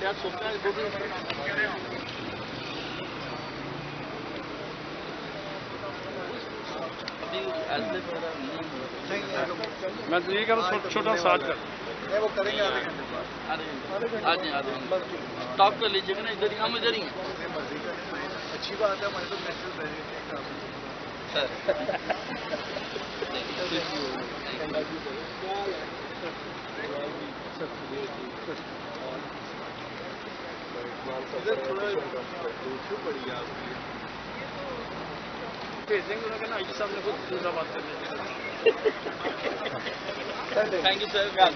यार सोचता है मैं तो ये कह रहा हूँ छोटा साथ कर वो करेंगे आधे घंटे बाद। आधे स्टॉप कर लीजिएगा ना, इधर हम इधर ही हैं। अच्छी बात है, हमारे तो नेशनल इधर थोड़ा पड़ी आपकी भेजेंगे उन्होंने कहा आई साहब ने खुद दूसरा बात कर थैंक यू सर। कार्ड